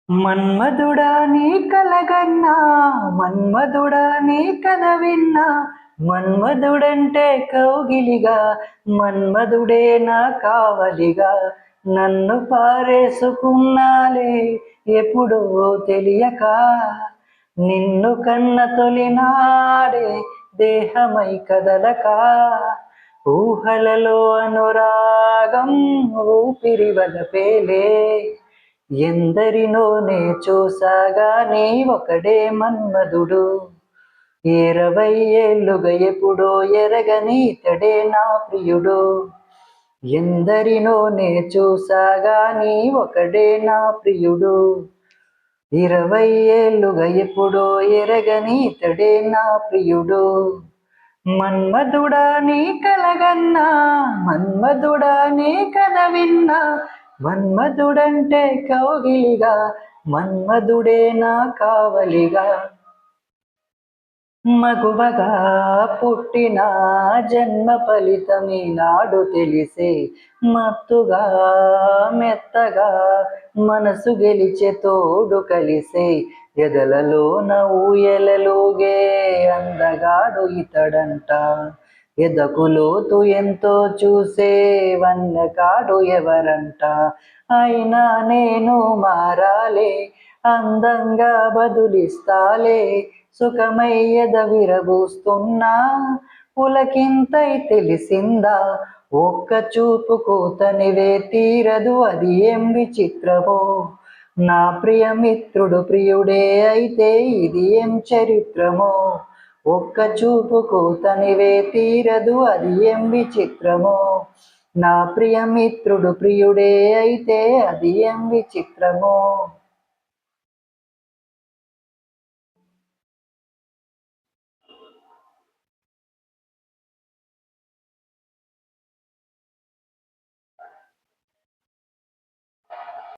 మన్మధుడా నీ కలగన్నా, మన్మధుడా నీ కథ విన్నా, మన్మధుడంటే కౌగిలిగా, మన్మధుడే నా కావలిగా, నన్ను పారేసుకున్నాలే ఎప్పుడో తెలియక, నిన్ను కన్న తొలినాడే దేహమై కదలక, ఊహలలో అనురాగం ఊపిరి వలపేలే, ఎందరినోనే చూసాగా నీ ఒకడే మన్మధుడు, 20 ఏళ్ళుగా ఎప్పుడో ఎరగని ఇతడే నా ప్రియుడు, ఎందరినోనే చూసాగా నీ ఒకడే నా ప్రియుడు, 20 ఏళ్ళుగా ఎప్పుడో ఎరగని ఇతడే నా ప్రియుడు. మన్మధుడా నీ కలగన్నా, మన్మధుడా నీ కథ విన్నా, మన్మధుడంటే కౌగిలిగా, మన్మధుడే నా కావలిగా, మగువగా పుట్టిన జన్మ ఫలితమీనాడు తెలిసే, మత్తుగా మెత్తగా మనసు గెలిచే తోడు కలిసే, ఎదలలోన ఊయలలోగే అందగాడు ఇతడంట, ఎదకు లోతు ఎంతో చూసే వన్నెకాడు ఎవరంట, అయినా నేను మారాలే అందంగా బదులిస్తాలే, సుఖమై ఎద విరబూస్తున్నా పులకింతై తెలిసిందా, ఒక్క చూపుకు తనివే తీరదు అది ఏం విచిత్రమో, నా ప్రియమిత్రుడు ప్రియుడే అయితే ఇది ఏం చరిత్రమో, ఒక్క చూపుకు తనివే తీరదు అది ఏం విచిత్రమో, నా ప్రియమిత్రుడు ప్రియుడే అయితే అది ఏం విచిత్రమో.